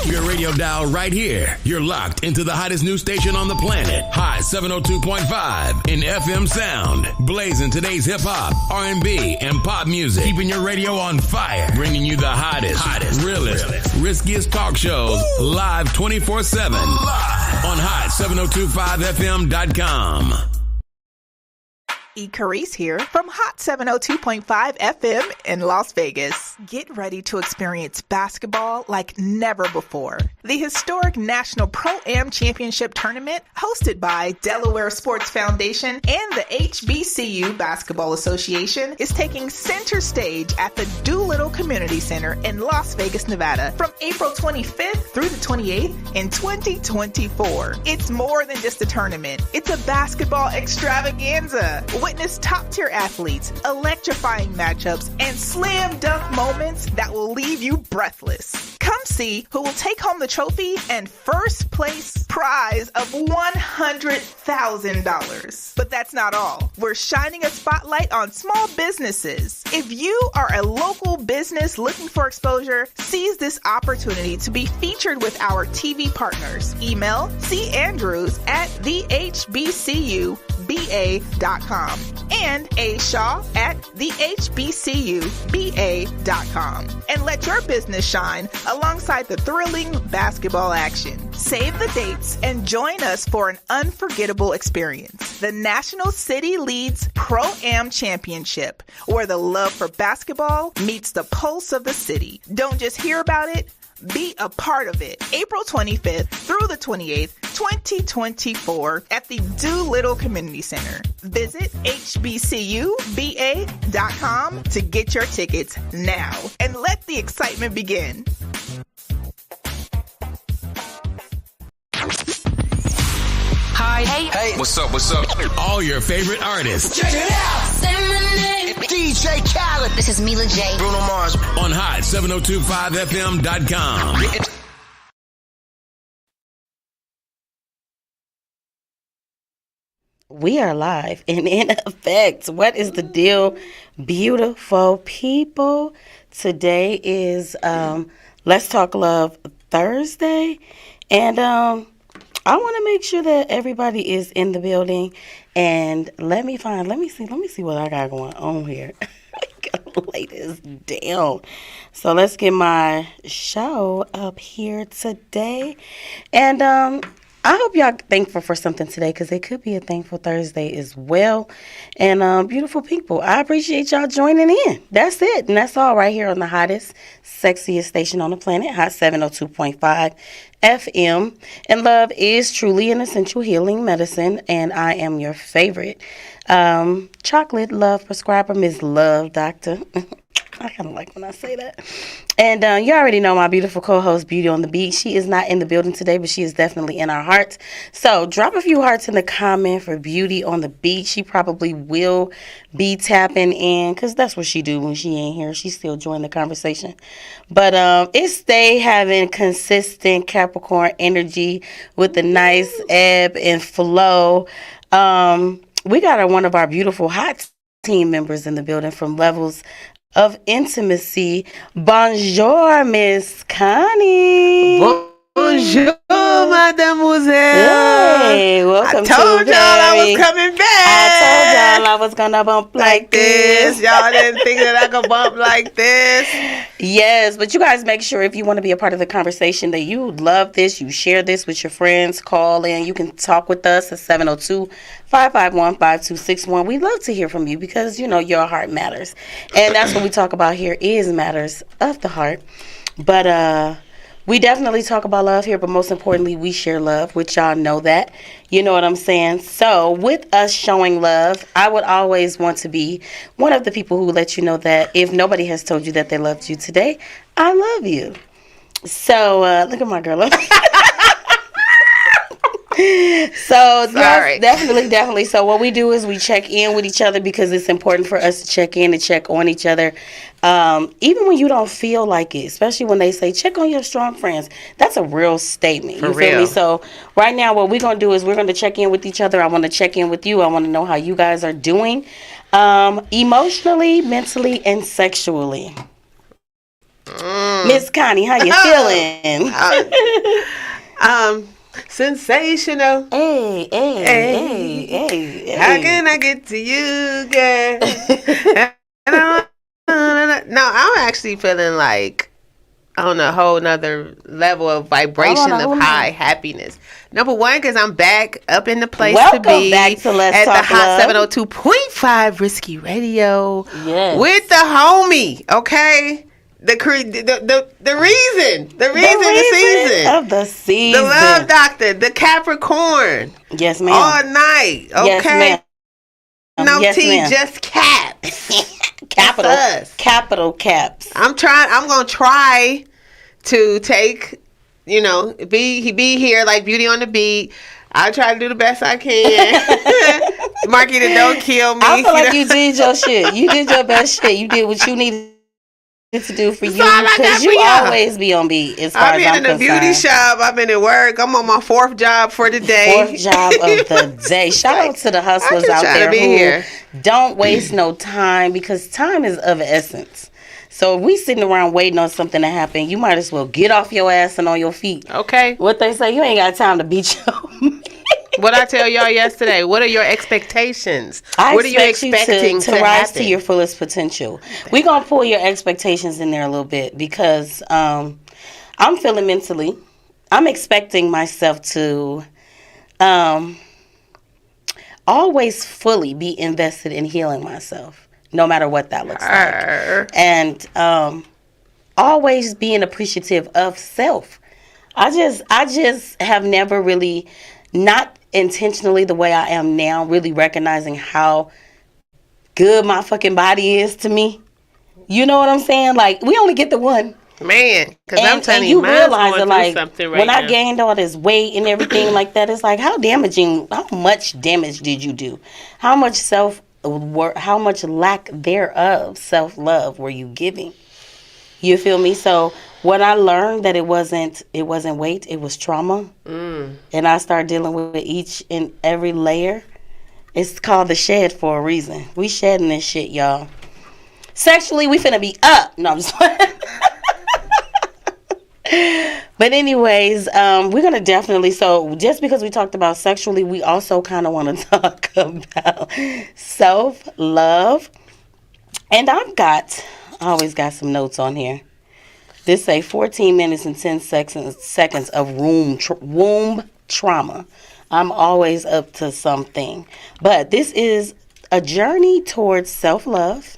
your radio dial right here. You're locked into the hottest news station on the planet. Hot 702.5 in FM sound. Blazing today's hip hop, R&B, and pop music. Keeping your radio on fire. Bringing you the hottest, realest, riskiest talk shows live 24/7 on hot7025fm.com. Carice here from Hot 702.5 FM in Las Vegas. Get ready to experience basketball like never before. The historic National Pro-Am Championship Tournament, hosted by Delaware Sports Foundation and the HBCU Basketball Association, is taking center stage at the Doolittle Community Center in Las Vegas, Nevada, from April 25th through the 28th in 2024. It's more than just a tournament. It's a basketball extravaganza. Witness top-tier athletes, electrifying matchups, and slam dunk moments that will leave you breathless. Come see who will take home the trophy and first place prize of $100,000. But that's not all. We're shining a spotlight on small businesses. If you are a local business looking for exposure, seize this opportunity to be featured with our TV partners. Email chbcuba.com and ashaw@thehbcuba.com, and let your business shine alongside the thrilling basketball action. Save the dates and join us for an unforgettable experience. The National City Leads Pro-Am Championship, where the love for basketball meets the pulse of the city. Don't just hear about it, be a part of it. April 25th through the 28th, 2024 at the Doolittle Community Center. Visit hbcuba.com to get your tickets now and let the excitement begin. Hi. Hey. What's up? All your favorite artists. Check it out. Say my name. DJ Khaled. This is Mila J. Bruno Mars. On hot7025fm.com. We are live and in effect. What is the deal, beautiful people? Today is Let's Talk Love Thursday. And I want to make sure that everybody is in the building. And let me see what I got going on here. I gotta lay this down. So let's get my show up here today. And I hope y'all thankful for something today, because it could be a thankful Thursday as well. And beautiful people, I appreciate y'all joining in. That's it. And that's all right here on the hottest, sexiest station on the planet, Hot 702.5 FM. And love is truly an essential healing medicine. And I am your favorite chocolate love prescriber, Ms. Love Doctor. I kind of like when I say that. And you already know my beautiful co-host, Beauty on the Beat. She is not in the building today, but she is definitely in our hearts. So drop a few hearts in the comment for Beauty on the Beat. She probably will be tapping in, because that's what she do when she ain't here. She still join the conversation. But it's stay having consistent Capricorn energy with the nice ebb and flow. We got one of our beautiful hot team members in the building from Levels of Intimacy. Bonjour, Miss Connie. Bonjour, mademoiselle. Hey, welcome. I told y'all I was coming back. I told y'all I was gonna bump like this. Y'all didn't think that I could bump like this. Yes, but you guys make sure, if you want to be a part of the conversation, that you love this, you share this with your friends, call in. You can talk with us at 702-551-5261. We love to hear from you, because, you know, your heart matters. And that's what we talk about here, is matters of the heart. But we definitely talk about love here, but most importantly, we share love, which y'all know that. You know what I'm saying? So with us showing love, I would always want to be one of the people who let you know that if nobody has told you that they loved you today, I love you. So look at my girl. So yes, definitely. So what we do is we check in with each other, because it's important for us to check in and check on each other. Even when you don't feel like it, especially when they say check on your strong friends, that's a real statement. You feel me? So right now what we're going to do is we're going to check in with each other. I want to check in with you. I want to know how you guys are doing emotionally, mentally, and sexually. Miss Connie, how you feeling? Sensational. Hey. How can I get to you, girl? No, I'm actually feeling like on a whole nother level of vibration of high happiness. Number one, because I'm back up in the place Welcome to be back to Let's at Talk the Hot Love. 702.5 Risky Radio. Yes. With the homie, okay? The reason, the season of the season, the love doctor, the Capricorn. Yes, ma'am. All night, okay? Yes, ma'am. No Yes, tea, ma'am. just caps. Capital caps. I'm gonna try to take, be here like Beauty on the Beat. I'll try to do the best I can. Marquita, don't kill me. I feel like you did your shit. You did your best shit. You did what you needed to do for you, because you always be on beat. As far I've been as I'm in the concerned. beauty shop. I've been at work. I'm on my fourth job for the day. Fourth job of the day. Shout out to the hustlers out there who don't waste no time, because time is of essence. So if we sitting around waiting on something to happen, you might as well get off your ass and on your feet. Okay. What they say, you ain't got time to beat your What I tell y'all yesterday, what are your expectations? What are you expecting to rise to your fullest potential? We're going to pull your expectations in there a little bit, because I'm feeling mentally, I'm expecting myself to always fully be invested in healing myself, no matter what that looks like. And always being appreciative of self. I just have never really, not intentionally the way I am now, really recognizing how good my fucking body is to me. You know what I'm saying? Like, we only get the one. Man, because I'm telling and you, you realize that, like, something when I gained all this weight and everything like that, it's like, how much damage did you do? How much lack thereof self-love were you giving? You feel me? So when I learned that it wasn't weight, it was trauma, and I started dealing with each and every layer. It's called the shed for a reason. We shedding this shit, y'all. Sexually, we finna be up. No, I'm just playing. But anyways, we're gonna definitely, so just because we talked about sexually, we also kind of want to talk about self-love. And I always got some notes on here. This say 14 minutes and 10 seconds of womb trauma. I'm always up to something. But this is a journey towards self-love.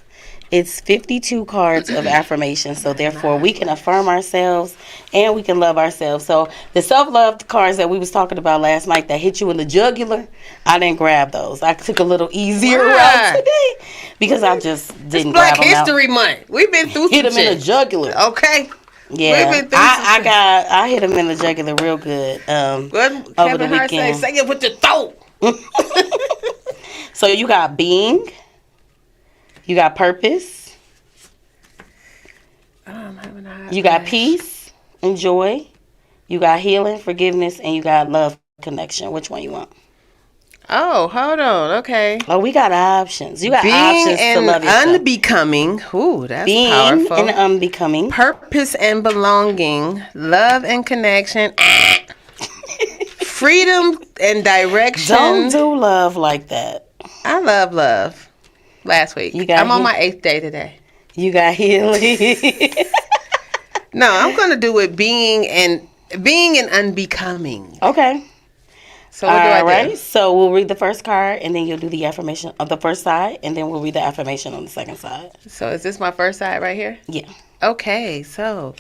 It's 52 cards of affirmation. So therefore, we can affirm ourselves and we can love ourselves. So the self-love cards that we was talking about last night that hit you in the jugular, I didn't grab those. I took a little easier route today because I just didn't grab them out. Black History Month. We've been through hit some them in the jugular. Okay. Yeah, I hit them in the jugular real good over the weekend. Say it with your throat. So you got being, you got purpose, you got peace and joy, you got healing, forgiveness, and you got love, connection. Which one you want? Oh, hold on. Okay. Oh, we got options. You got being options to love yourself. Unbecoming. Ooh, that's being powerful. And unbecoming. Purpose and belonging. Love and connection. Freedom and direction. Don't do love like that. I love love. Last week. I'm on my 8th day today. You got healing. No, I'm going to do it being and unbecoming. Okay. So what do I do? So we'll read the first card, and then you'll do the affirmation on the first side, and then we'll read the affirmation on the second side. So is this my first side right here? Yeah. Okay, so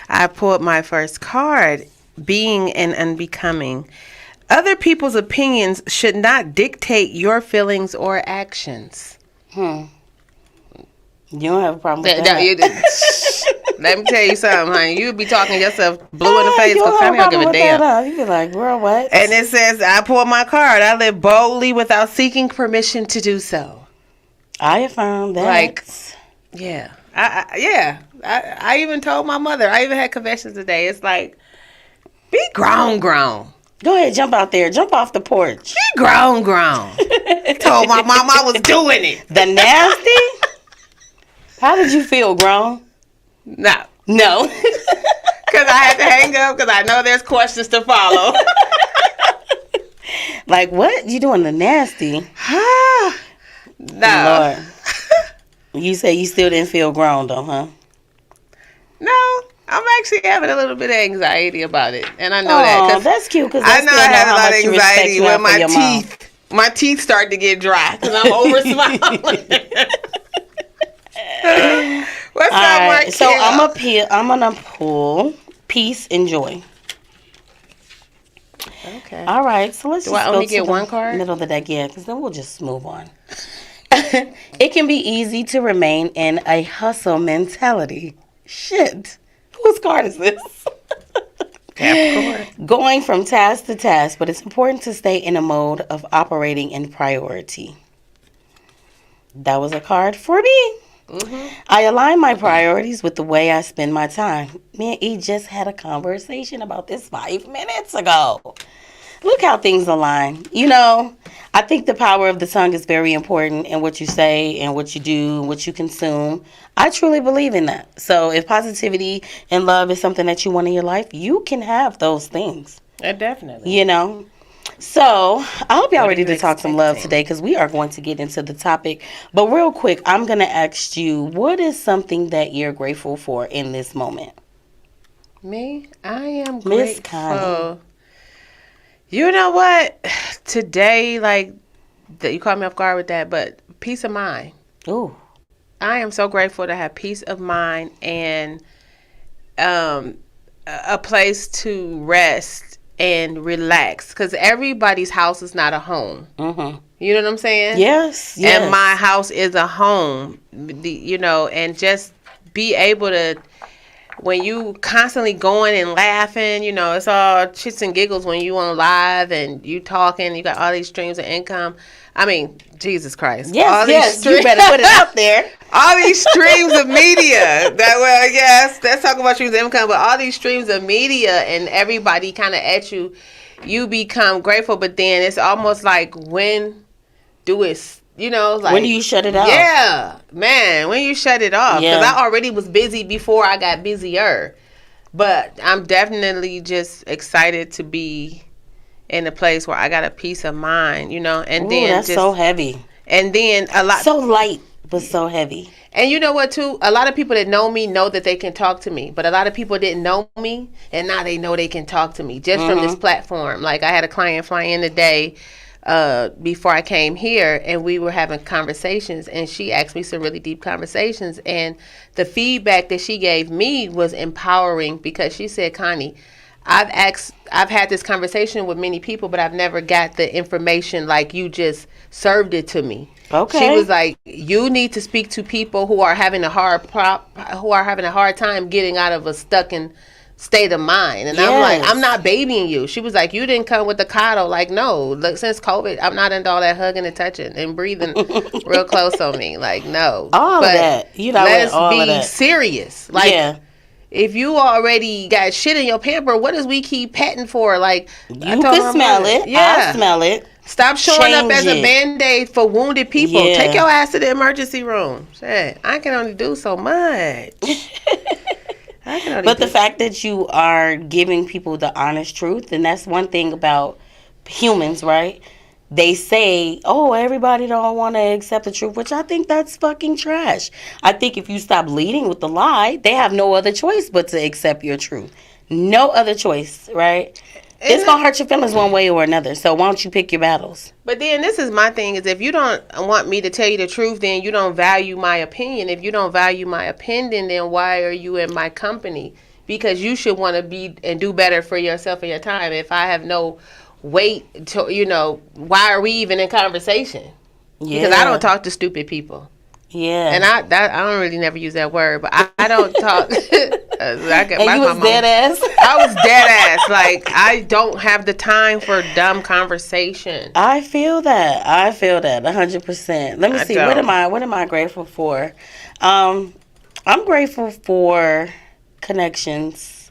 I pulled my first card, being and unbecoming. Other people's opinions should not dictate your feelings or actions. You don't have a problem with that. Let me tell you something, honey. You be talking yourself blue in the face because I don't give a damn. You be like, girl, what? And it says, I pulled my card. I live boldly without seeking permission to do so. I affirm that. Like, yeah. I even told my mother. I even had confessions today. It's like, be grown. Go ahead, jump out there. Jump off the porch. Be grown. Told my mom I was doing it. The nasty? How did you feel, grown? No. No. Because I had to hang up because I know there's questions to follow. Like, what? You doing the nasty? No. Lord. You say you still didn't feel grown, though, huh? No. I'm actually having a little bit of anxiety about it. And I know that. Cause that's cute. Because I know I have a lot of anxiety when my teeth start to get dry because I'm over smiling. What's up, Mark? So I'm gonna pull peace and joy. Okay. All right. So let's. Do I only get one card? Middle of the deck, yeah. Because then we'll just move on. It can be easy to remain in a hustle mentality. Shit. Whose card is this? Capricorn. Going from task to task, but it's important to stay in a mode of operating in priority. That was a card for me. Mm-hmm. I align my priorities with the way I spend my time. Me and E just had a conversation about this 5 minutes ago. Look how things align. You know, I think the power of the tongue is very important in what you say and what you do and what you consume. I truly believe in that. So if positivity and love is something that you want in your life, you can have those things. Definitely. You know? So I hope y'all ready to talk some love today because we are going to get into the topic. But real quick, I'm going to ask you, what is something that you're grateful for in this moment? Me? I am Miss grateful. Connie. You know what? Today, like, you caught me off guard with that, but peace of mind. Ooh. I am so grateful to have peace of mind and a place to rest and relax. Because everybody's house is not a home. Mm-hmm. You know what I'm saying? Yes. And my house is a home, you know, and just be able to, when you constantly going and laughing, you know, it's all chits and giggles when you on live and you talking, you got all these streams of income. I mean, Jesus Christ. Yes, you better put it out there. All these streams of media. Let's talk about streams of income, but all these streams of media and everybody kind of at you, you become grateful, but then it's almost like when do it, you know, like when do you shut it off? Yeah, man, when you shut it off. Because I already was busy before I got busier. But I'm definitely just excited to be in a place where I got a peace of mind, you know. And then that's so heavy. And then a lot. So light, but so heavy. And you know what, too? A lot of people that know me know that they can talk to me. But a lot of people didn't know me, and now they know they can talk to me just from this platform. Like, I had a client fly in today before I came here, and we were having conversations, and she asked me some really deep conversations, and the feedback that she gave me was empowering because she said, Connie, I've had this conversation with many people, but I've never got the information like you just served it to me. Okay. She was like, you need to speak to people who are having a hard time getting out of a stuck in state of mind. And I'm like, I'm not babying you. She was like, you didn't come with the coddle. Like, no, look, since COVID, I'm not into all that hugging and touching and breathing real close on me. Like, no. All of that. You know, let's all be of that. serious. Like, if you already got shit in your pamper, what does we keep petting for? Like, you can smell it. I smell it. Stop showing up as a Band-Aid for wounded people. Yeah. Take your ass to the emergency room. Shit, I can only do so much. But the fact that you are giving people the honest truth, and that's one thing about humans, right? They say, oh, everybody don't want to accept the truth, which I think that's fucking trash. I think if you stop leading with the lie, they have no other choice but to accept your truth. No other choice, right? It's going to hurt your feelings one way or another. So why don't you pick your battles? But then this is my thing, is if you don't want me to tell you the truth, then you don't value my opinion. If you don't value my opinion, then why are you in my company? Because you should want to be and do better for yourself and your time. If I have no weight to, you know, why are we even in conversation? Yeah. Because I don't talk to stupid people. Yeah. And I don't really never use that word, but I don't talk. And you was dead ass? I was dead ass. Like, I don't have the time for dumb conversation. I feel that 100%. Let me see. What am I grateful for? I'm grateful for connections,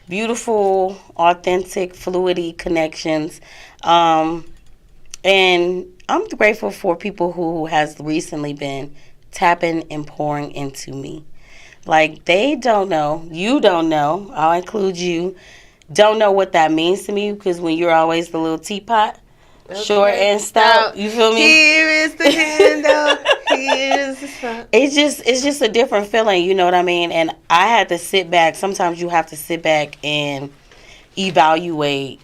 beautiful, authentic, fluidity connections, and I'm grateful for people who has recently been tapping and pouring into me. Like, they don't know. You don't know. I'll include you. Don't know what that means to me, because when you're always the little teapot, short and stout, you feel me? Here is the handle. Here is the stout. It's just a different feeling, you know what I mean? And I had to sit back. Sometimes you have to sit back and evaluate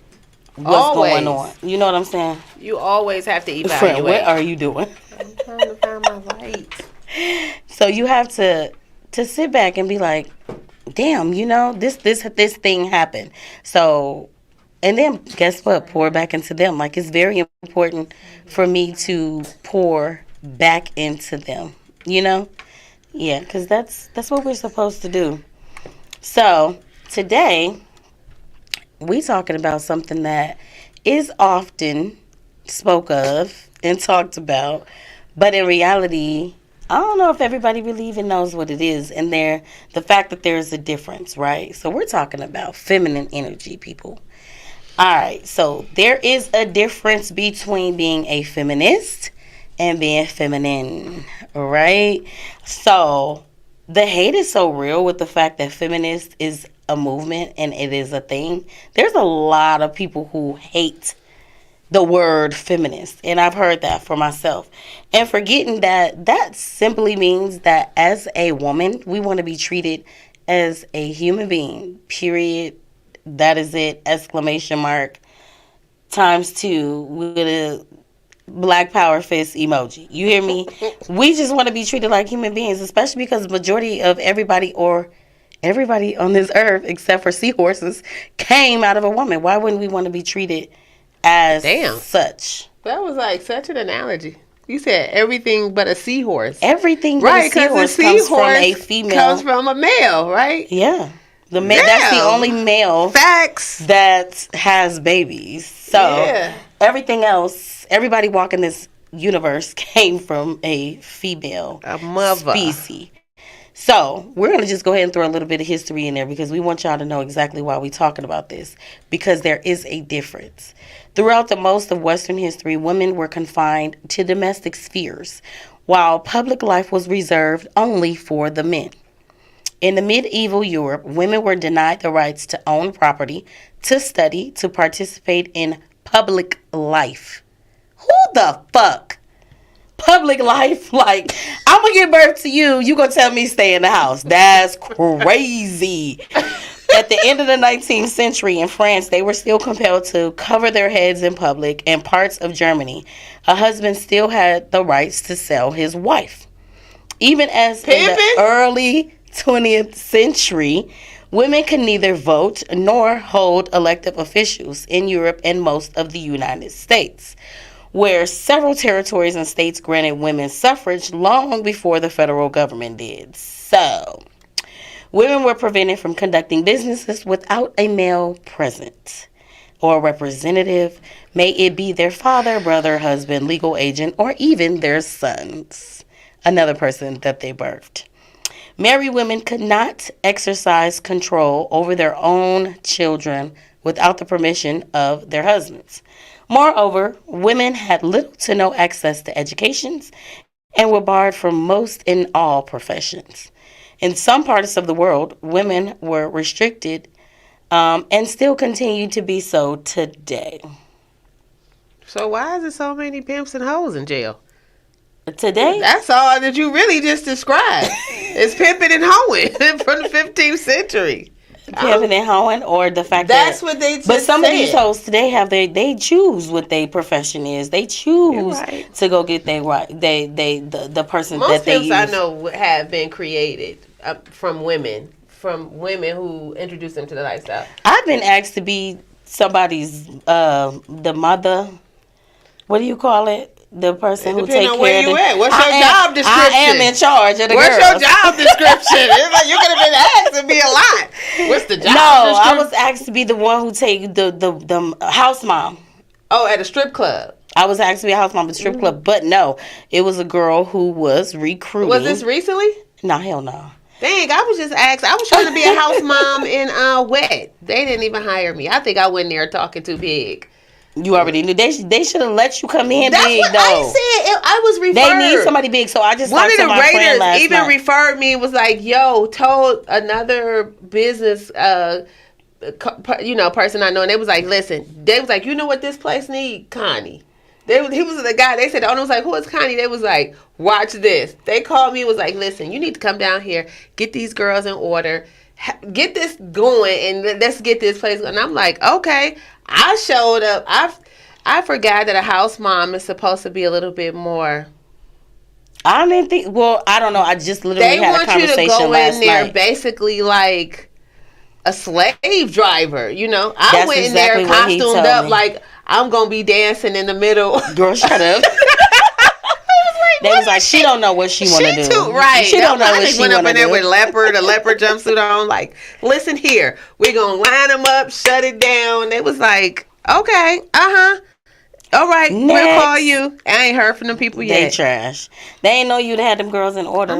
what's going on. You know what I'm saying? You always have to evaluate. Friend, what are you doing? I'm trying to find my light. So you have to sit back and be like, damn, you know, this thing happened. So, and then guess what? Pour back into them. Like, it's very important for me to pour back into them, you know? Yeah, because that's what we're supposed to do. So today, we talking about something that is often spoke of and talked about, but in reality, I don't know if everybody really even knows what it is, and the fact that there's a difference, right? So we're talking about feminine energy, people. All right, so there is a difference between being a feminist and being feminine, right? So the hate is so real with the fact that feminist is a movement and it is a thing. There's a lot of people who hate the word feminist, and I've heard that for myself, and forgetting that simply means that as a woman, we want to be treated as a human being, period. That is it, exclamation mark, ×2 with a black power fist emoji. You hear me? We just want to be treated like human beings, especially because the majority of everybody on this earth, except for seahorses, came out of a woman. Why wouldn't we want to be treated as such? That was like such an analogy. You said everything but a seahorse. Everything but a seahorse comes from a female. Comes from a male, right? Yeah. The male. That's the only male. Facts. That has babies. So everything else, everybody walking this universe came from a female. A mother. Species. So we're going to just go ahead and throw a little bit of history in there because we want y'all to know exactly why we're talking about this, because there is a difference. Throughout the most of Western history, women were confined to domestic spheres, while public life was reserved only for the men. In the medieval Europe, women were denied the rights to own property, to study, to participate in public life. Who the fuck? Public life? Like, I'm going to give birth to you. You going to tell me stay in the house. That's crazy. At the end of the 19th century in France, they were still compelled to cover their heads in public. In parts of Germany, a husband still had the rights to sell his wife. Even as in the early 20th century, women could neither vote nor hold elective officials in Europe and most of the United States, where several territories and states granted women suffrage long before the federal government did. So, women were prevented from conducting businesses without a male present or representative, may it be their father, brother, husband, legal agent, or even their sons, another person that they birthed. Married women could not exercise control over their own children without the permission of their husbands. Moreover, women had little to no access to educations and were barred from most and all professions. In some parts of the world, women were restricted and still continue to be so today. So why is there so many pimps and hoes in jail? Today? That's all that you really just described. It's pimping and hoeing from the 15th century. Pimping and hoeing, or the fact that's what they just But some said. of these hoes today they choose what their profession is. They choose to go get the person Most that they pimps use. I know have been created from women who introduced them to the lifestyle. I've been asked to be somebody's the mother. What do you call it? The person who take care of where you at. What's your job description? I am in charge of the What's girls. your job description? It's like you could have been asked to be a lot. What's the job description? I was asked to be the one who take the house mom. Oh, at a strip club. I was asked to be a house mom at a strip club, but no, it was a girl who was recruiting. Was this recently? No, hell no. Dang, I was just asked. I was trying to be a house mom in Wet. They didn't even hire me. I think I went there talking too big. You already knew. They should have let you come in That's big, what though. I said. I was referred. They need somebody big, so I just one talked of to the my friend Raiders last even night. referred me. Was like, yo, told another business person I know, and they was like, listen, they was like, you know what this place need, Connie. He was the guy. They said the owner was like, who is Connie? They was like, watch this. They called me and was like, listen, you need to come down here, get these girls in order, get this going, and let's get this place going. And I'm like, okay. I showed up. I forgot that a house mom is supposed to be a little bit more. I didn't think. Well, I don't know. I just literally had a conversation last night. They want you to go in there basically like a slave driver, you know. That's went exactly in there costumed up me. like I'm gonna be dancing in the middle. Girl, shut up. They was like, she don't know what she want to do. Too, right. She don't know what she want to do. Went up in there with a leopard jumpsuit on. Like, listen here, we're gonna line them up, shut it down. They was like, okay, all right, Next. we'll call you. I ain't heard from them people yet. They trash. They ain't know you'd had them girls in order.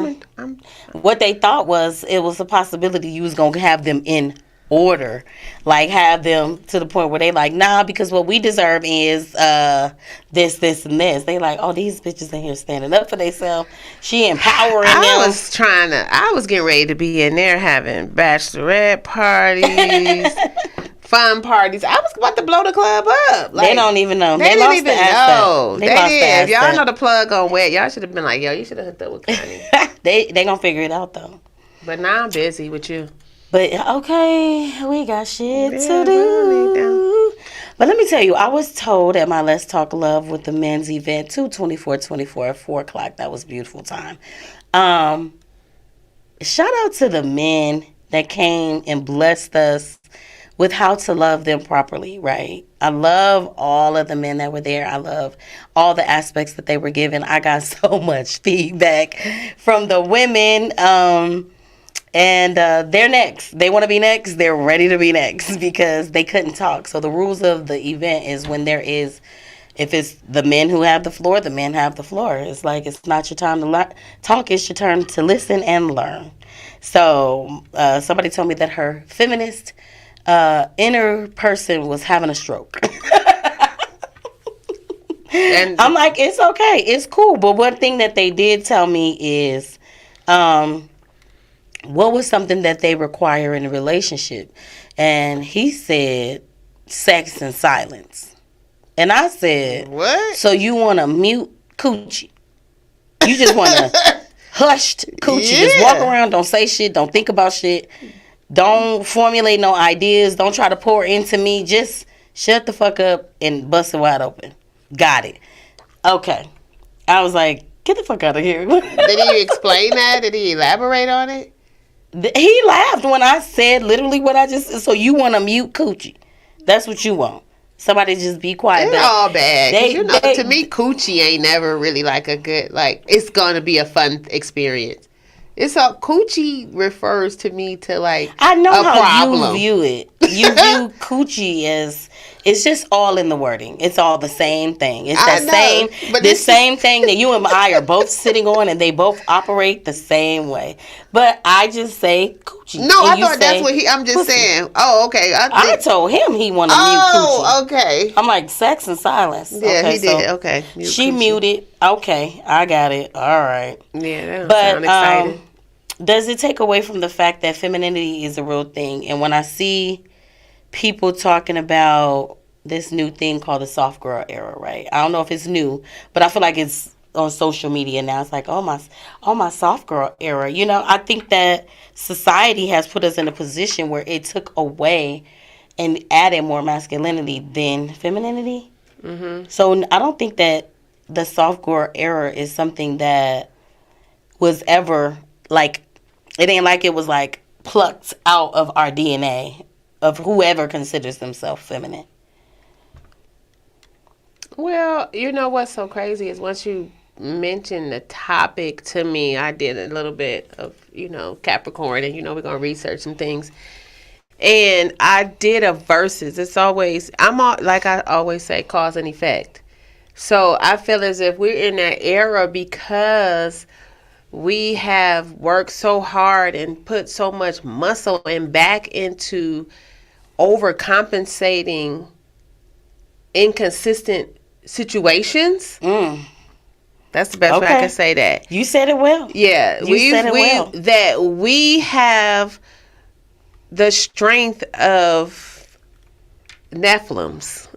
What they thought was it was a possibility you was gonna have them in order, like have them to the point where they like, nah, because what we deserve is this and this. They like, oh, these bitches in here standing up for themselves. She empowering them. I was getting ready to be in there having bachelorette parties. Fun parties. I was about to blow the club up. Like, they don't even know. They didn't even know. They did. If y'all know the plug on wet, y'all should have been like, yo, you should have hooked up with Connie. they gonna figure it out though. But now I'm busy with you. But okay, we got shit to do. But let me tell you, I was told at my Let's Talk Love with the men's event, 2/24/24 at 4 o'clock. That was a beautiful time. Shout out to the men that came and blessed us with how to love them properly, right? I love all of the men that were there. I love all the aspects that they were given. I got so much feedback from the women. And they're next. They want to be next. They're ready to be next because they couldn't talk. So the rules of the event is if it's the men who have the floor, the men have the floor. It's like it's not your time to talk. It's your turn to listen and learn. So somebody told me that her feminist inner person was having a stroke. And I'm like, it's okay. It's cool. But one thing that they did tell me is what was something that they require in a relationship? And he said sex and silence. And I said, what? So you want to mute coochie? You just want to hushed coochie. Yeah. Just walk around, don't say shit, don't think about shit. Don't formulate no ideas. Don't try to pour into me. Just shut the fuck up and bust it wide open. Got it. Okay. I was like, get the fuck out of here. Did he explain that? Did he elaborate on it? He laughed when I said literally what I just said. So you want to mute coochie. That's what you want. Somebody just be quiet. It's all bad. To me, coochie ain't never really like a good, like, it's going to be a fun experience. It's all coochie refers to me to like I know a how problem. You view it. You view coochie as it's just all in the wording. It's all the same thing. It's that same thing that you and I are both sitting on, and they both operate the same way. But I just say coochie. No, I thought that's what I'm just pussy. Saying. Oh, okay. I told him he wanted to mute coochie. Oh, okay. I'm like sex and silence. Yeah, okay, he did. Okay. She muted. Okay, I got it. All right. Yeah, that sound exciting. Does it take away from the fact that femininity is a real thing? And when I see people talking about this new thing called the soft girl era, right? I don't know if it's new, but I feel like it's on social media now. It's like, oh my soft girl era. You know, I think that society has put us in a position where it took away and added more masculinity than femininity. Mm-hmm. So I don't think that the soft girl era is something that was ever like, it ain't like it was like plucked out of our DNA of whoever considers themselves feminine. Well, you know what's so crazy is once you mentioned the topic to me, I did a little bit of, Capricorn, and we're going to research some things. And I did a versus. It's always, like I always say, cause and effect. So I feel as if we're in that era because we have worked so hard and put so much muscle and back into overcompensating inconsistent situations. That's the best way I can say that. You said it well. Yeah, we have the strength of Nephilims,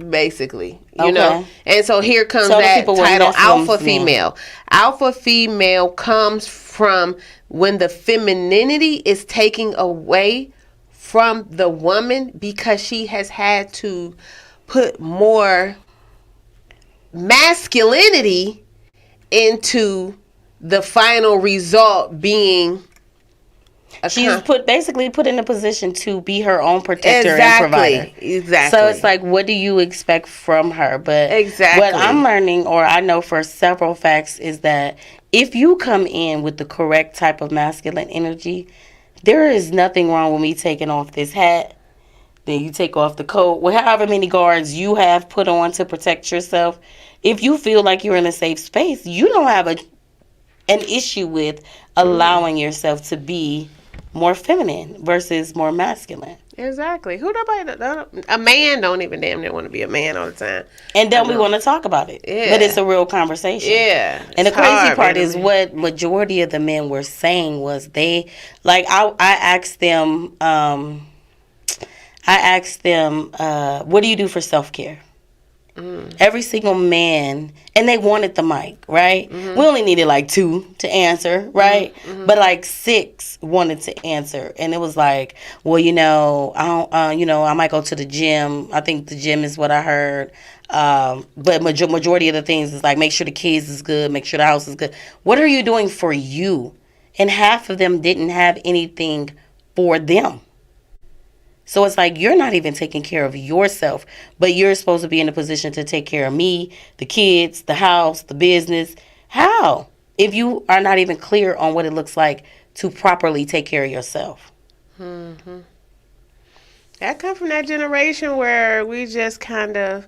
basically. You know, and so here comes that title, alpha female. Alpha female comes from when the femininity is taken away from the woman because she has had to put more masculinity into the final result being she's basically put in a position to be her own protector and provider. Exactly. So it's like, what do you expect from her? But what I'm learning, or I know for several facts, is that if you come in with the correct type of masculine energy, there is nothing wrong with me taking off this hat. Then you take off the coat. Well, however many guards you have put on to protect yourself. If you feel like you're in a safe space, you don't have an issue with allowing yourself to be more feminine versus more masculine. Exactly. A man don't even damn near want to be a man all the time. And then we want to talk about it. Yeah. But it's a real conversation. Yeah. And the crazy part is what majority of the men were saying was I asked them, what do you do for self-care? Every single man, and they wanted the mic, right? We only needed like 2 to answer, right? But like 6 wanted to answer, and it was like, well, I might go to the gym. I think the gym is what I heard. But majority of the things is like, make sure the kids is good, make sure the house is good. What are you doing for you? And half of them didn't have anything for them. So it's like, you're not even taking care of yourself, but you're supposed to be in a position to take care of me, the kids, the house, the business. How? If you are not even clear on what it looks like to properly take care of yourself. That come from that generation where we just kind of...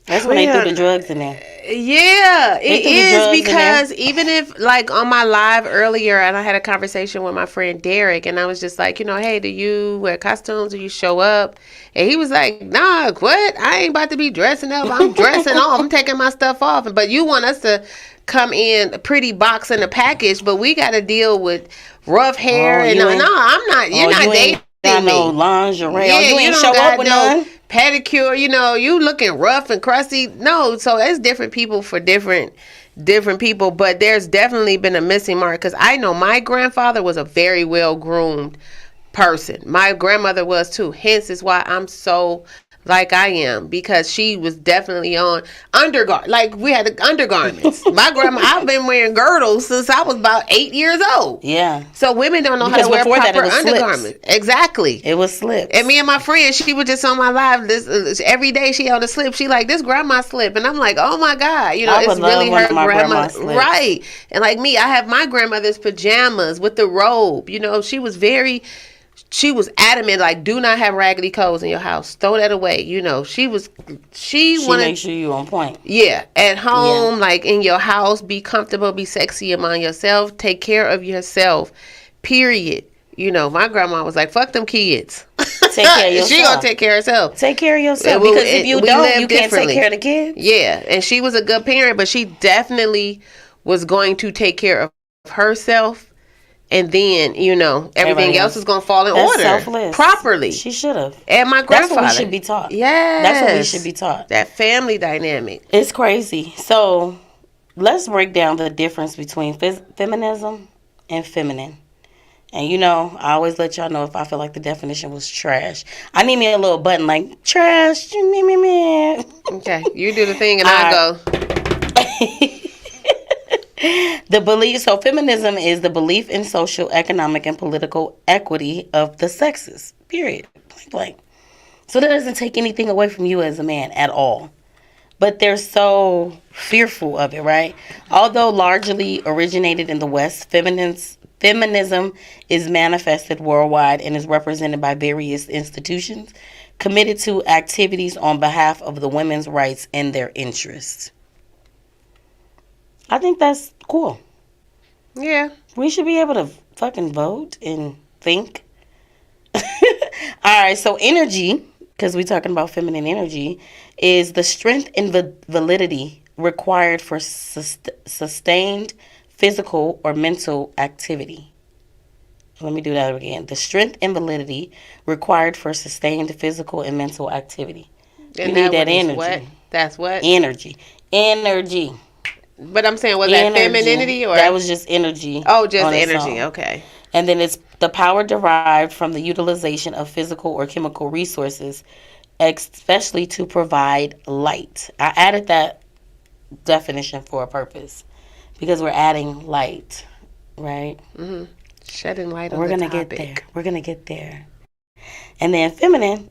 That's when they threw the drugs in there. Yeah, it is, because even if, like, on my live earlier, and I had a conversation with my friend Derek, and I was just like, hey, do you wear costumes? Do you show up? And he was like, nah, what? I ain't about to be dressing up. I'm dressing off. I'm taking my stuff off. But you want us to come in a pretty box in a package, but we got to deal with rough hair. I'm not. You're not dating me. No lingerie. Yeah, you ain't show up with none. Pedicure, you looking rough and crusty. No, so it's different people for different people, but there's definitely been a missing mark, because I know my grandfather was a very well-groomed person. My grandmother was too. Hence is why I'm so like I am, because she was definitely on undergarment. Like, we had undergarments. My grandma, I've been wearing girdles since I was about 8 years old. Yeah. So women don't know how to wear proper undergarments. Exactly. It was slips. And me and my friend, she was just on my live every day. She on a slip. She like, this grandma slip, and I'm like, oh my God, it's really her grandma. Right. And like me, I have my grandmother's pajamas with the robe. She was adamant, like, do not have raggedy clothes in your house. Throw that away. She wanted, make sure you on point. Yeah. At home, like in your house, be comfortable, be sexy among yourself. Take care of yourself. Period. My grandma was like, fuck them kids. Take care of yourself. She gonna take care of herself. Take care of yourself. Because if you don't, you can't take care of the kids. Yeah. And she was a good parent, but she definitely was going to take care of herself. And then, everything else is going to fall in order. Selfless. Properly. She should have. And my grandfather. That's what we should be taught. Yes. That's what we should be taught. That family dynamic. It's crazy. So, let's break down the difference between feminism and feminine. And, I always let y'all know if I feel like the definition was trash. I need me a little button like, trash. Okay. You do the thing and I'll go. So feminism is the belief in social, economic, and political equity of the sexes. Period. Point blank. So that doesn't take anything away from you as a man at all. But they're so fearful of it, right? Although largely originated in the West, feminism is manifested worldwide and is represented by various institutions committed to activities on behalf of the women's rights and their interests. I think that's cool. Yeah. We should be able to fucking vote and think. All right, so energy because we're talking about feminine energy, is the strength and validity required for sustained physical or mental activity. Let me do that again. The strength and validity required for sustained physical and mental activity. And you need that energy. What? That's what? Energy. But I'm saying, was that femininity or? That was just energy. Oh, just energy. Okay. And then it's the power derived from the utilization of physical or chemical resources, especially to provide light. I added that definition for a purpose because we're adding light, right? Mm-hmm. Shedding light on We're gonna get there. We're gonna get there. And then feminine,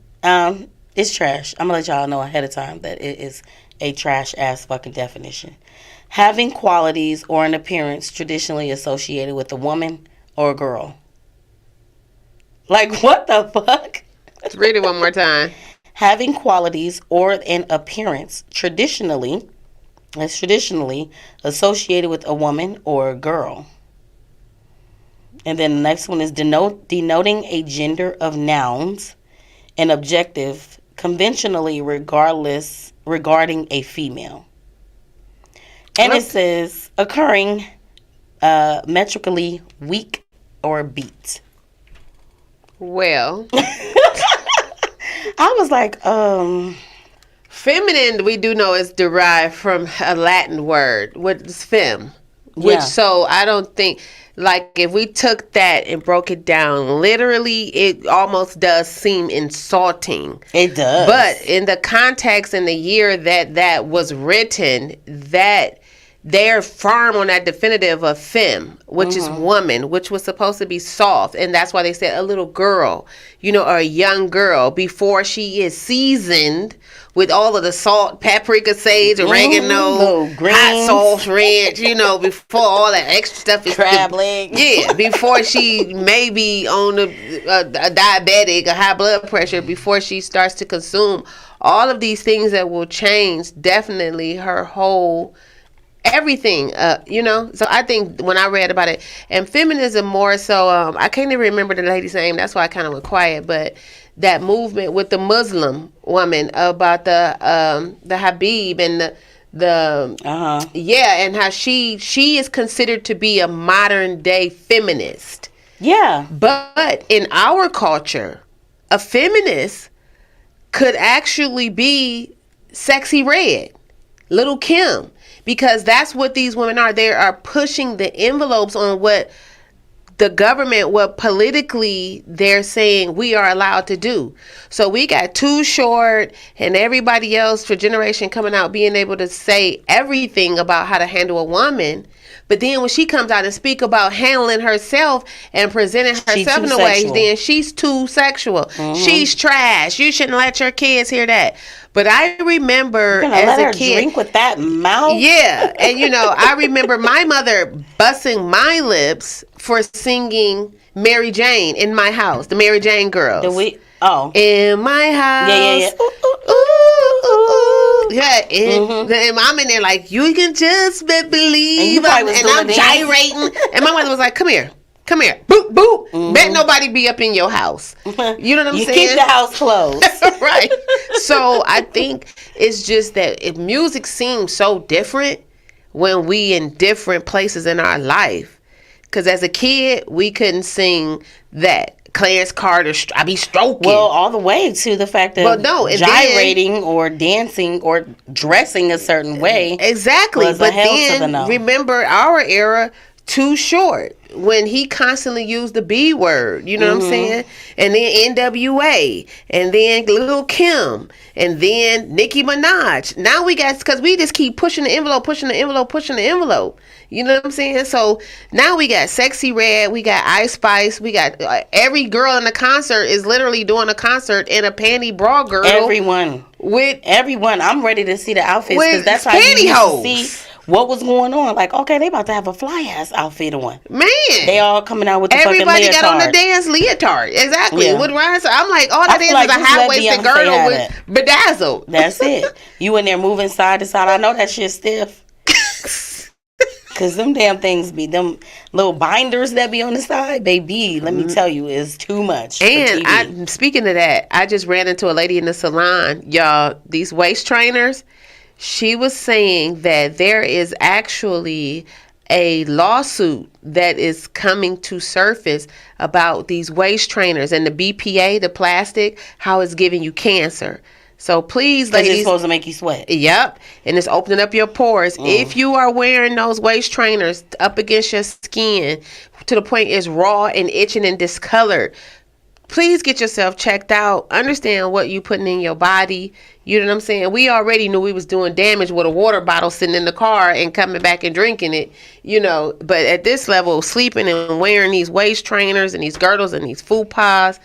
it's trash. I'm gonna let y'all know ahead of time that it is a trash ass fucking definition. Having qualities or an appearance traditionally associated with a woman or a girl. Like, what the fuck? Let's read it one more time. Having qualities or an appearance traditionally associated with a woman or a girl. And then the next one is denoting a gender of nouns, an objective conventionally regarding a female. And it says occurring metrically weak or beat. Well, I was like, feminine, we do know is derived from a Latin word, what is fem. Which, so I don't think, like, if we took that and broke it down literally, it almost does seem insulting. It does. But in the context in the year that was written, that they're firm on that definitive of femme, which is woman, which was supposed to be soft. And that's why they said a little girl, or a young girl before she is seasoned with all of the salt, paprika, sage, oregano, hot sauce, ranch, before all that extra stuff is crab leg. Yeah, before she may be on a diabetic, a high blood pressure, before she starts to consume all of these things that will change definitely her whole everything, So I think when I read about it, and feminism more so, I can't even remember the lady's name. That's why I kind of went quiet. But that movement with the Muslim woman about the Habib and and how she is considered to be a modern day feminist. Yeah. But in our culture, a feminist could actually be Sexy Red, Little Kim. Because that's what these women are. They are pushing the envelopes on what the government, what politically they're saying we are allowed to do. So we got Too Short and everybody else for generation coming out being able to say everything about how to handle a woman. But then when she comes out and speak about handling herself and presenting herself in a way, then she's too sexual. She's trash. You shouldn't let your kids hear that. But I remember as a kid, drink with that mouth. Yeah, and I remember my mother busting my lips for singing Mary Jane in my house, the Mary Jane Girls. In my house. Yeah. And I'm in there like, you can just believe, and I'm gyrating. And my mother was like, come here, boop, boop. Bet nobody be up in your house. You know what I'm saying? You keep the house closed. Right. So I think it's just that if music seems so different when we in different places in our life. Because as a kid, we couldn't sing that. Clarence Carter, I be stroking. Well, all the way to the fact of gyrating or dancing or dressing a certain way. Exactly. But then remember our era, Too Short, when he constantly used the B word, you know what I'm saying? And then NWA, and then Lil' Kim, and then Nicki Minaj. Now we got, because we just keep pushing the envelope. You know what I'm saying? So now we got Sexy Red, we got Ice Spice, we got every girl in the concert is literally doing a concert in a panty bra girl. Everyone. I'm ready to see the outfits because that's how you used to see what was going on. Like, okay, they about to have a fly ass outfit on. Man, they all coming out with the everybody fucking leotard. Got on the dance leotard. Exactly. Yeah. With Ryan, so I'm like, all that is a high waisted girdle with bedazzled. That's it. You in there moving side to side. I know that shit's stiff. Because them damn things be, them little binders that be on the side, baby, let me tell you, is too much. And speaking of that, I just ran into a lady in the salon, y'all, these waist trainers. She was saying that there is actually a lawsuit that is coming to surface about these waist trainers and the BPA, the plastic, how it's giving you cancer. So please, ladies, it's supposed to make you sweat. Yep, and it's opening up your pores. If you are wearing those waist trainers up against your skin to the point it's raw and itching and discolored, please get yourself checked out. Understand what you putting in your body. You know what I'm saying? We already knew we was doing damage with a water bottle sitting in the car and coming back and drinking it, you know. But at this level, sleeping and wearing these waist trainers and these girdles and these fupas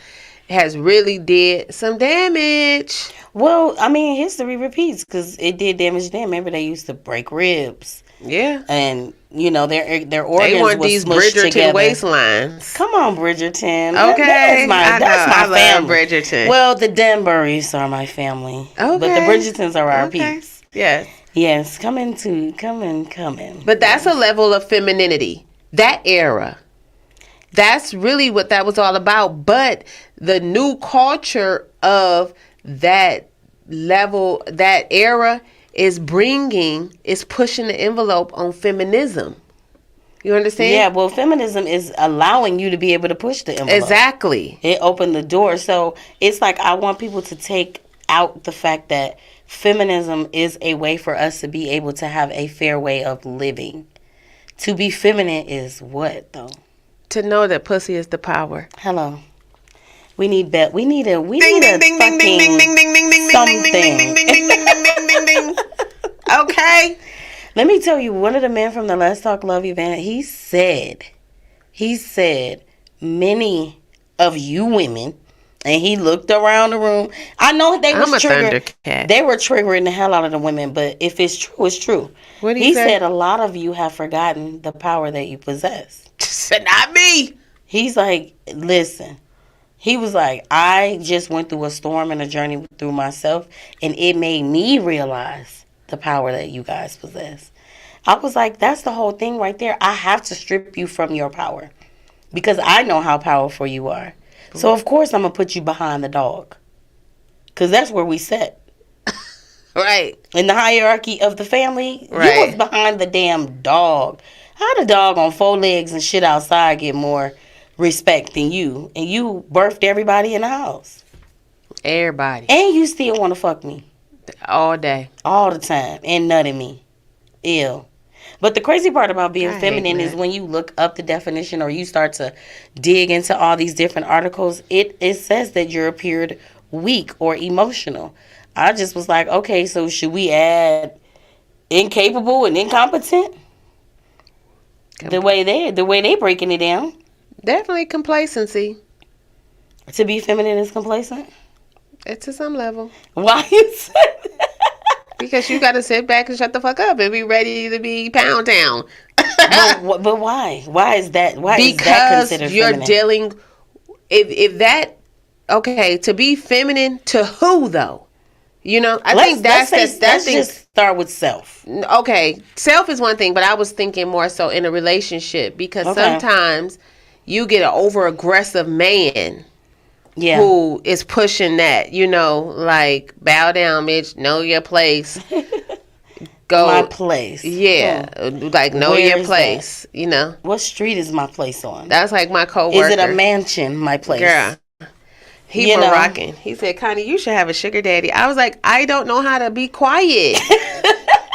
has really did some damage. Well, I mean, history repeats because it did damage to them. Remember, they used to break ribs. Yeah. And, you know, their organs they want was these smushed Bridgerton together. waistlines. Come on, Bridgerton. Okay. That's my I love family. Bridgerton. Well, the Denburys are my family. Okay. But the Bridgertons are our peeps. Yes. Yes, coming. But that's a level of femininity. That era. That's really what that was all about. But the new culture of that level, that era, is pushing the envelope on feminism. You understand? Yeah, well, feminism is allowing you to be able to push the envelope. Exactly. It opened the door. So it's like I want people to take out the fact that feminism is a way for us to be able to have a fair way of living. To be feminine is what, though? To know that pussy is the power. Hello. We need a fucking something. Okay. Let me tell you, one of the men from the Let's Talk Love event, he said, many of you women, and he looked around the room. I know they was triggered. They were triggering the hell out of the women, but if it's true, it's true. What did he said a lot of you have forgotten the power that you possess. Not me. He's like, listen. He was like, I just went through a storm and a journey through myself, and it made me realize the power that you guys possess. I was like, that's the whole thing right there. I have to strip you from your power because I know how powerful you are. So, of course, I'm going to put you behind the dog because that's where we sit. Right. In the hierarchy of the family, right. You was behind the damn dog. How the dog on 4 legs and shit outside get more respect than you? And you birthed everybody in the house. Everybody. And you still want to fuck me. All day. All the time. And nut in me. Ew. But the crazy part about being feminine is when you look up the definition or you start to dig into all these different articles, it says that you're appeared weak or emotional. I just was like, okay, so should we add incapable and incompetent? The way they breaking it down. Definitely complacency. To be feminine is complacent? It's to some level. Why you say that? Because you got to sit back and shut the fuck up and be ready to be pound town. but why? Why is that? Why is that considered you're feminine? dealing. If that, okay, to be feminine to who though? You know, let's just start with self. Okay, self is one thing, but I was thinking more so in a relationship because sometimes you get an over aggressive man. Yeah. Who is pushing that, you know, like, bow down, bitch, know your place. Go. My place. Yeah. Like, know your place, that? You know. What street is my place on? That's like my coworker. Is it a mansion, my place? Girl. He Moroccan. He said, Connie, you should have a sugar daddy. I was like, I don't know how to be quiet.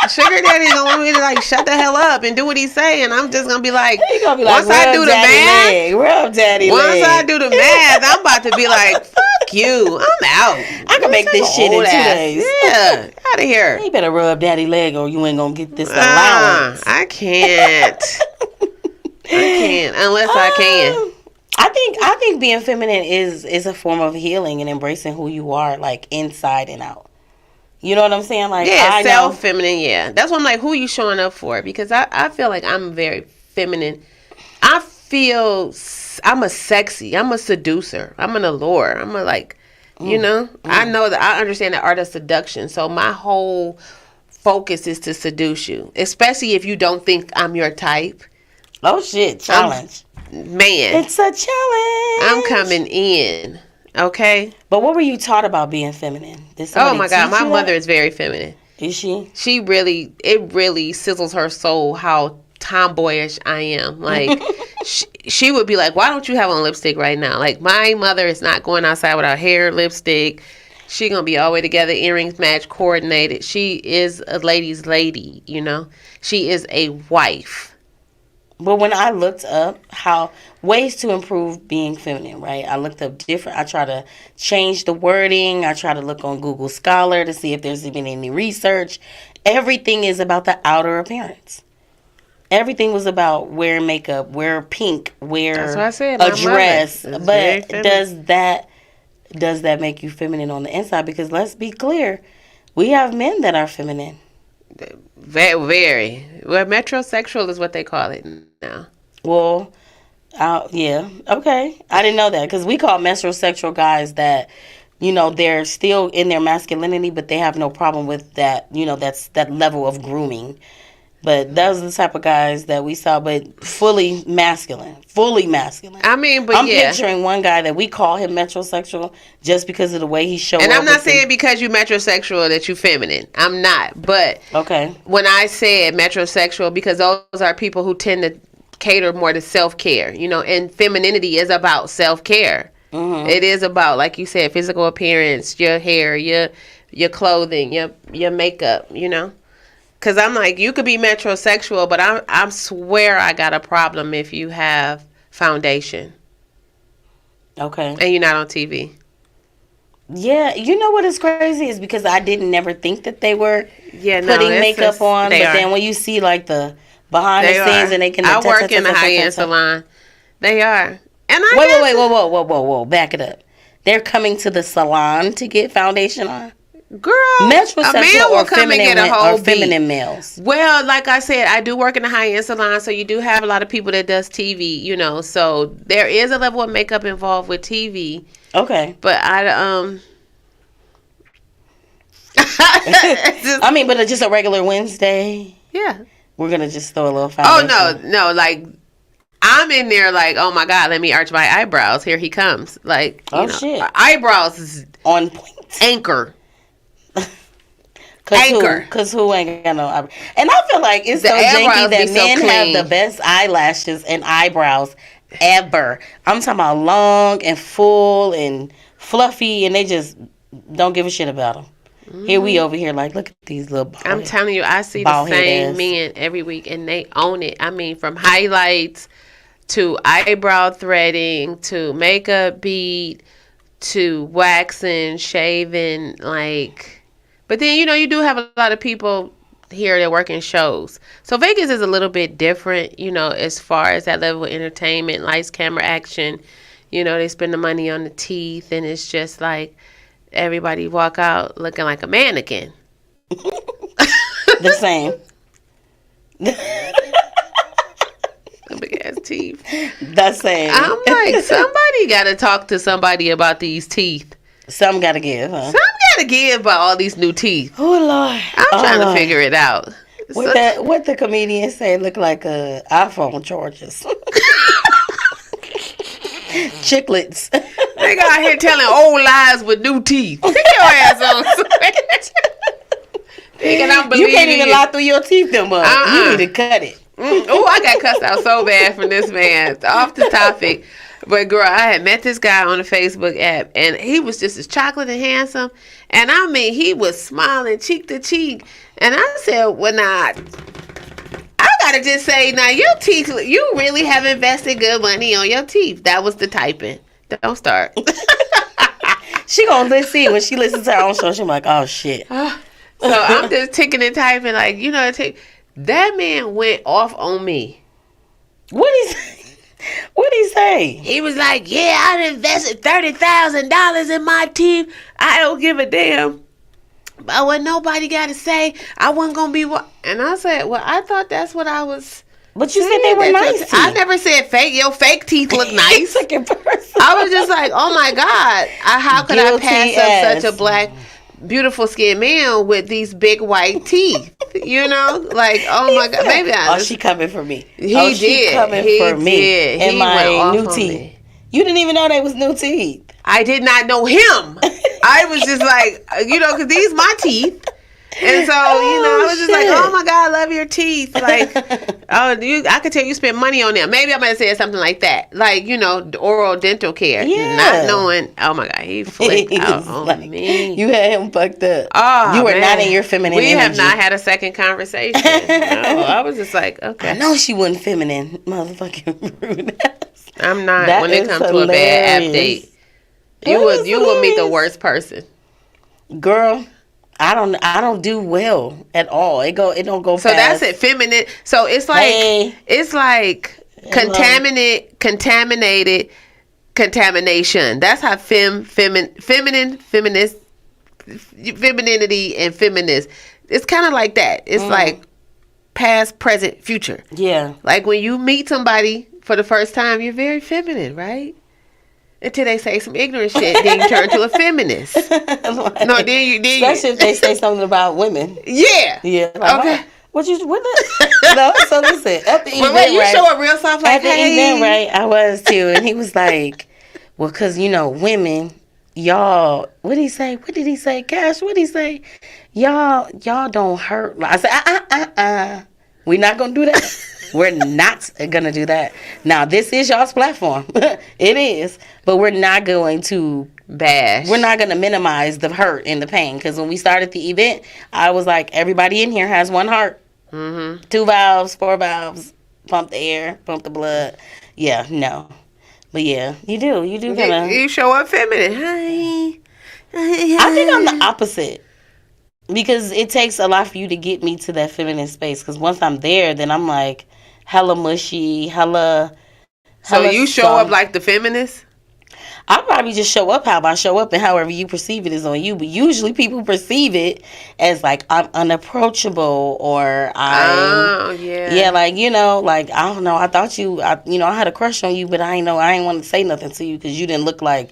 Sugar daddy gonna want me to like shut the hell up and do what he's saying. I'm just gonna be like, once I do the math, rub daddy leg. I do the math, I'm about to be like, fuck you, I'm out. I can make this shit in 2 days. Yeah, out of here. You better rub daddy leg or you ain't gonna get this allowance. I can't. Unless I can. I think being feminine is a form of healing and embracing who you are, like inside and out. You know what I'm saying? Like, yeah, self-feminine, yeah. That's why I'm like, who are you showing up for? Because I feel like I'm very feminine. I feel I'm a seducer. I'm an allure. I'm a like, you know? I know that I understand the art of seduction. So my whole focus is to seduce you, especially if you don't think I'm your type. Oh shit! Challenge, man. It's a challenge. I'm coming in. Okay. But what were you taught about being feminine? Oh my God, my mother is very feminine. Is she? It really sizzles her soul how tomboyish I am. Like, she would be like, why don't you have on lipstick right now? Like, my mother is not going outside without hair, lipstick. She gonna be all the way together, earrings match, coordinated. She is a lady's lady, you know? She is a wife. But when I looked up ways to improve being feminine, right? I looked up I try to change the wording. I try to look on Google Scholar to see if there's been any research. Everything is about the outer appearance. Everything was about wear makeup, wear pink, wear a dress. But does that make you feminine on the inside? Because let's be clear, we have men that are feminine. Very, very. Well, metrosexual is what they call it now. Well, yeah, okay. I didn't know that because we call metrosexual guys that, you know, they're still in their masculinity, but they have no problem with that. You know, that's that level of grooming. But those are the type of guys that we saw, but fully masculine. I mean, but I'm picturing one guy that we call him metrosexual just because of the way he showed up. And I'm not saying because you metrosexual that you feminine. I'm not. But okay, when I said metrosexual, because those are people who tend to cater more to self-care, you know, and femininity is about self-care. Mm-hmm. It is about, like you said, physical appearance, your hair, your clothing, your makeup, you know. Because I'm like, you could be metrosexual, but I swear I got a problem if you have foundation. Okay. And you're not on TV. Yeah, you know what is crazy is because I didn't never think that they were putting makeup on, but then when you see like the behind the scenes and they can. I work in a high-end salon. They are. And wait, whoa, back it up. They're coming to the salon to get foundation on. Girl, metrosexual a man will come and get a whole feminine males. Well, like I said, I do work in a high-end salon, so you do have a lot of people that does TV, you know. So there is a level of makeup involved with TV. Okay, but I mean, but it's just a regular Wednesday. Yeah, we're gonna just throw a little foundation. Oh no, like I'm in there, like, oh my God, let me arch my eyebrows. Here he comes, like, you know, shit, eyebrows is on point. Anchor. Because who ain't got no eyebrows? And I feel like it's so janky that men have the best eyelashes and eyebrows ever. I'm talking about long and full and fluffy, and they just don't give a shit about them. Mm-hmm. Here we over here like, look at these little bald I'm telling you, I see the same men every week, and they own it. I mean, from highlights to eyebrow threading to makeup bead to waxing, shaving, like... But then, you know, you do have a lot of people here that work in shows. So Vegas is a little bit different, you know, as far as that level of entertainment, lights, camera, action. You know, they spend the money on the teeth, and it's just like everybody walk out looking like a mannequin. The same. The big ass teeth. The same. I'm like, somebody got to talk to somebody about these teeth. Some got to give, huh? Some got to give about all these new teeth. Oh, Lord. I'm trying to figure it out. What the comedians say look like iPhone chargers. Chiclets. They got here telling old lies with new teeth. Get your ass on. You can't even lie through your teeth, them up. You need to cut it. Oh, I got cussed out so bad from this man. Off the topic. But girl, I had met this guy on the Facebook app, and he was just as chocolate and handsome. And I mean, he was smiling cheek to cheek. And I said, well, I gotta just say, now your teeth, you really have invested good money on your teeth. That was the typing. Don't start. She gonna see when she listens to her own show. She's like, oh shit. So I'm just ticking and typing, like, you know, that man went off on me. What'd he say? He was like, yeah, I invested $30,000 in my teeth. I don't give a damn. But what nobody got to say, I wasn't going to be what. And I said, well, I thought that's what I was. But you said they were nice. I never said fake. Your fake teeth look nice. I was just like, oh my God. How could I pass up such a beautiful skinned man with these big white teeth. You know, like, oh my God, maybe she coming for me. She coming for me and my new teeth. You didn't even know they was new teeth. I did not know him. I was just like, you know, because these my teeth. And so, I was just like, oh my God, I love your teeth. Like, I could tell you spent money on them. Maybe I might have said something like that. Like, oral dental care. Yeah. Not knowing, oh my God, he flicked out on me. You had him fucked up. Oh, you were not in your feminine energy. We have not had a second conversation. No, I was just like, okay. I know she wasn't feminine, motherfucking rude ass. I'm not when it comes to a bad app date. You will meet the worst person. Girl. I don't do well at all. It don't go fast. So that's it, feminine. So it's like contamination. That's how femininity and feminist. It's kind of like that. It's like past, present, future. Yeah. Like when you meet somebody for the first time, you're very feminine, right? Until they say some ignorant shit, then you turn to a feminist. Especially if they say something about women. Yeah. Yeah. Like, okay. No, so listen. At the event, wait, you show up real soft like, at the event, right? I was too. And he was like, well, because, women, y'all, what did he say? Cash, what did he say? Y'all don't hurt. I said, we're not going to do that. We're not going to do that. Now, this is y'all's platform. It is. But we're not going to bash. We're not going to minimize the hurt and the pain. Because when we started the event, I was like, everybody in here has one heart. Mm-hmm. 2 valves, 4 valves. Pump the air, pump the blood. Yeah, no. But yeah, you do. You do kind of. You show up feminine. Hi. I think I'm the opposite. Because it takes a lot for you to get me to that feminine space. Because once I'm there, then I'm like hella mushy, hella So you show up like the feminist? I probably just show up how I show up, and however you perceive it is on you. But usually people perceive it as like I'm unapproachable or I'm like I don't know. I thought I had a crush on you, but I ain't want to say nothing to you because you didn't look like.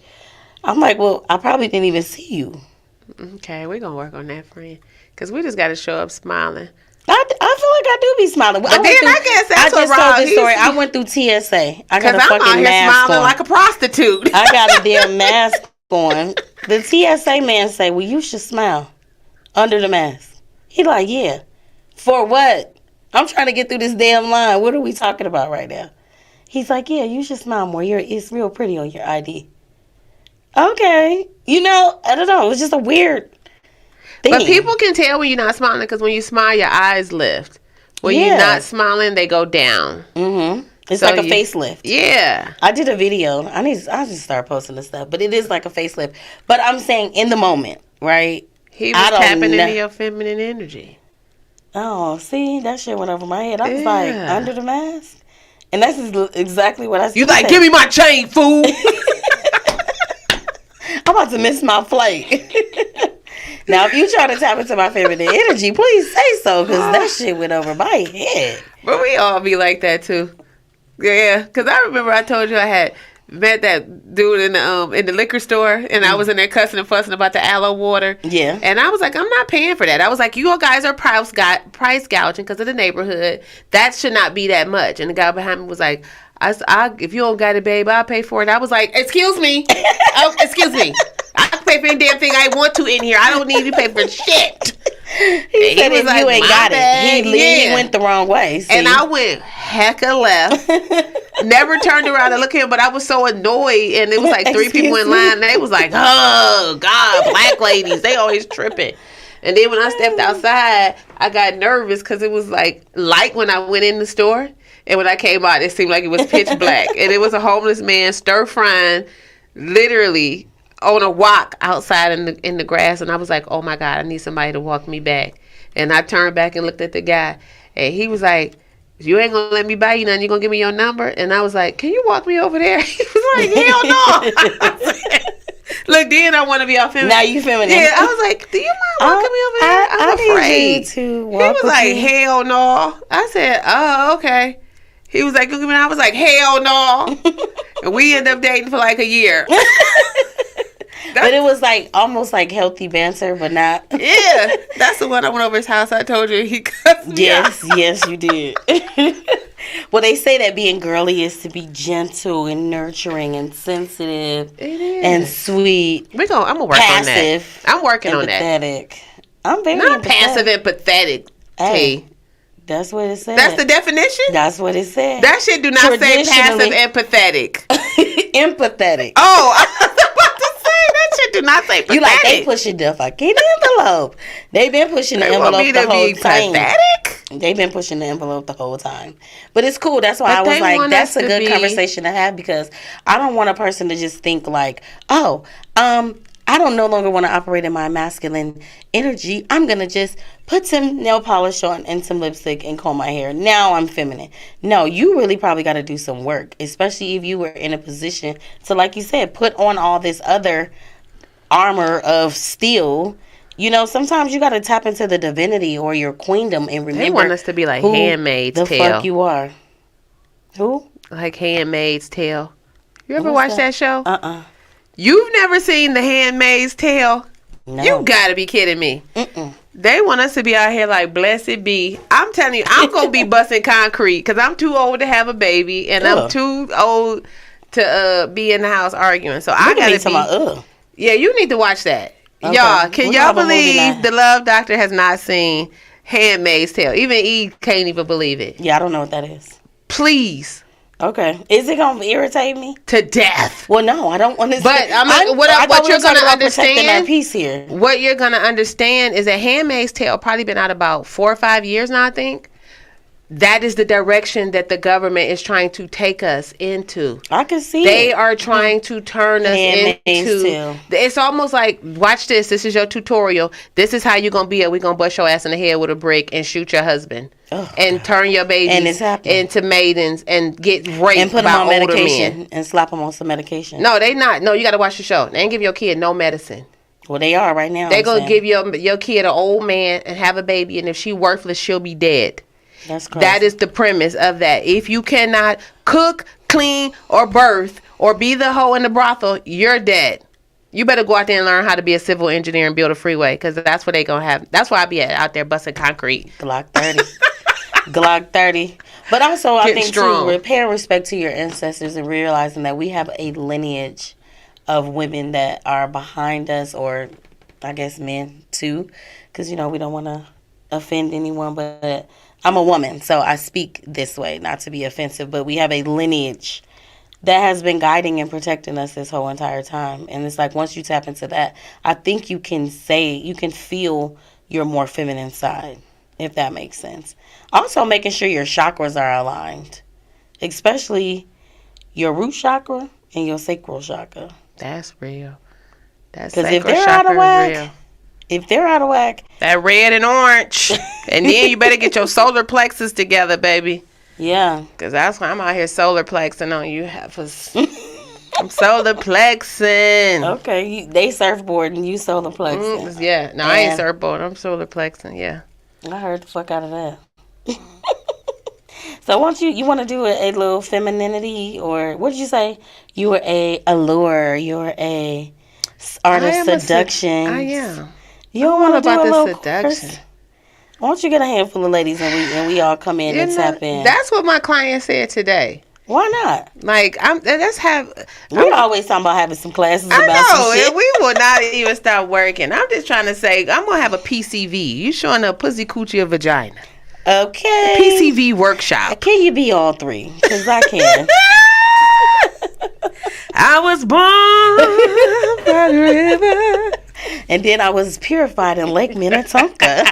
I'm like, well, I probably didn't even see you. Okay, we're going to work on that, friend. Because we just got to show up smiling. I feel like I do be smiling. But I guess that's what told this story. I went through TSA. I got a fucking mask on. Because I'm out here smiling like a prostitute. I got a damn mask on. The TSA man say, well, you should smile under the mask. He like, yeah. For what? I'm trying to get through this damn line. What are we talking about right now? He's like, yeah, you should smile more. It's real pretty on your ID. Okay. I don't know. It was just a weird thing. But people can tell when you're not smiling because when you smile, your eyes lift. When you're not smiling, they go down. Mm-hmm. It's like a facelift. Yeah. I did a video. I'll just start posting this stuff. But it is like a facelift. But I'm saying in the moment, right? He was tapping into your feminine energy. Oh, see? That shit went over my head. I was like, under the mask? And that's exactly what I said. You like, give me my chain, fool. I'm about to miss my flight. Now, if you try to tap into my feminine energy, please say so, because that shit went over my head. But we all be like that, too. Yeah, because I remember I told you I had met that dude in the liquor store, and I was in there cussing and fussing about the aloe water. Yeah. And I was like, I'm not paying for that. I was like, you guys are price gouging because of the neighborhood. That should not be that much. And the guy behind me was like, if you don't got it, babe, I'll pay for it. I was like, excuse me. Excuse me. I can pay for any damn thing I want to in here. I don't need you to pay for shit. He said if you ain't got it. He went the wrong way. See? And I went hecka left. Never turned around and looked at him, but I was so annoyed. And it was like 3 people in line. And they was like, oh, God, black ladies. They always tripping. And then when I stepped outside, I got nervous because it was like light when I went in the store. And when I came out, it seemed like it was pitch black. And it was a homeless man stir-frying, literally, on a wok outside in the grass. And I was like, oh, my God, I need somebody to walk me back. And I turned back and looked at the guy. And he was like, you ain't going to let me buy you nothing. You going to give me your number? And I was like, can you walk me over there? He was like, hell no. Look, then I want to be all feminine. Now you feminine. Yeah, I was like, do you mind walking me over there? I'm afraid. Need to walk he was like, hell no. I said, oh, okay. He was like, I was like, hell no. And we ended up dating for like a year. But it was like almost like healthy banter, but not. Yeah, that's the one I went over his house. I told you he cussed me out. Yes, you did. Well, they say that being girly is to be gentle and nurturing and sensitive and sweet. I'm gonna work passive, on that. I'm working on that. Empathetic. I'm very not empathetic. Passive and pathetic. Hey, that's what it said. That's the definition? That's what it said. That shit do not say passive and pathetic. Empathetic. Oh, I was about to say that shit do not say pathetic. You like they pushing the fucking envelope. They've been pushing the envelope the whole time. Pathetic? They've been pushing the envelope the whole time. But it's cool. That's why I was like, that's a good conversation to have, because I don't want a person to just think like, oh, I don't no longer want to operate in my masculine energy. I'm going to just put some nail polish on and some lipstick and comb my hair. Now I'm feminine. No, you really probably got to do some work, especially if you were in a position to, like you said, put on all this other armor of steel. You know, sometimes you got to tap into the divinity or your queendom and remember. They want us to be like Handmaid's Tale. The fuck you are. Who? Like Handmaid's Tale. You ever watch that show? You've never seen The Handmaid's Tale? No. You gotta be kidding me. They want us to be out here like, blessed be. I'm telling you, I'm gonna be busting concrete because I'm too old to have a baby and I'm too old to be in the house arguing. So I gotta be. Yeah, you need to watch that. Okay. Y'all, can y'all believe the Love Doctor has not seen Handmaid's Tale? Even Eve can't even believe it. Yeah, I don't know what that is. Please. Okay. Is it going to irritate me? To death. Well, no, I don't want to. But what you're going to understand, our peace here. What you're going to understand is that Handmaid's Tale probably been out about 4 or 5 years now, I think. That is the direction that the government is trying to take us into. I can see They are trying to turn us into. It's almost like, watch this. This is your tutorial. This is how you're going to be. We're going to bust your ass in the head with a brick and shoot your husband. And turn your babies into maidens and get raped and put by them on older medication men. And slap them on some medication. No, they not. No, you got to watch the show. They ain't give your kid no medicine. Well, they are right now. They're going to give your kid an old man and have a baby. And if she worthless, she'll be dead. That's crazy. That is the premise of that. If you cannot cook, clean, or birth, or be the hoe in the brothel, you're dead. You better go out there and learn how to be a civil engineer and build a freeway, because that's what they going to have. That's where I be out there busting concrete. Glock 30. Glock 30. But also, I think, too, paying respect to your ancestors and realizing that we have a lineage of women that are behind us, or I guess men, too, because, you know, we don't want to offend anyone, but I'm a woman, so I speak this way, not to be offensive, but we have a lineage that has been guiding and protecting us this whole entire time. And it's like, once you tap into that, I think you can feel your more feminine side, if that makes sense. Also, making sure your chakras are aligned, especially your root chakra and your sacral chakra. That's real. That's because if they're out of whack, that red and orange, and then you better get your solar plexus together, baby. Yeah, because that's why I'm out here solar plexing on you. I'm solar plexing. Okay, they surfboard and you solar plexing. Yeah, no, I ain't surfboard. I'm solar plexing. Yeah, I heard the fuck out of that. So, won't you want to do a little femininity, or what did you say? You were a allure. You're a art of seduction. I am. You don't want to do a little seduction. Why don't you get a handful of ladies and we all come in and tap in? That's what my client said today. Why not? Like, I'm always talking about having some classes about some shit. We will not even start working. I'm just trying to say, I'm going to have a PCV. You showing up pussy, coochie, or vagina. Okay. PCV workshop. Can you be all three? Because I can. I was born by the river. And then I was purified in Lake Minnetonka.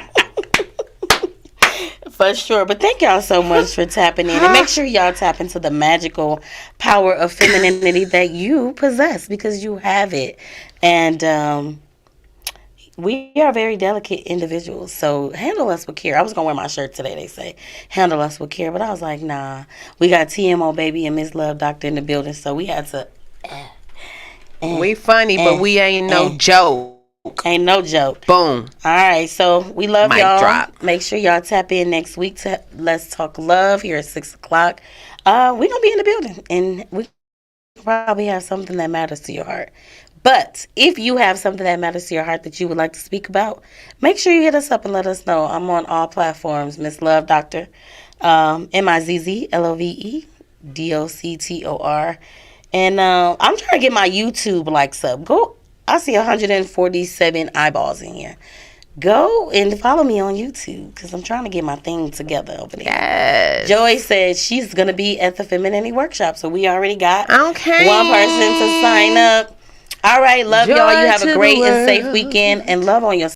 For sure. But thank y'all so much for tapping in. And make sure y'all tap into the magical power of femininity that you possess, because you have it. And we are very delicate individuals. So handle us with care. I was going to wear my shirt today. They say, handle us with care. But I was like, nah. We got TMO Baby and Miss Love Doctor in the building. So we had to... we funny, but we ain't no joke. Ain't no joke. Boom. All right, so we love y'all. Drop. Make sure y'all tap in next week to Let's Talk Love here at 6 o'clock. We're going to be in the building, and we probably have something that matters to your heart. But if you have something that matters to your heart that you would like to speak about, make sure you hit us up and let us know. I'm on all platforms, Miss Love Doctor, MizzLovedoctor. And I'm trying to get my YouTube likes up. Go, I see 147 eyeballs in here. Go and follow me on YouTube because I'm trying to get my thing together over there. Yes. Joy said she's going to be at the Femininity Workshop, so we already got one person Okay. to sign up. All right, love Joy y'all. You have to a the great and safe world. weekend, and love on yourself.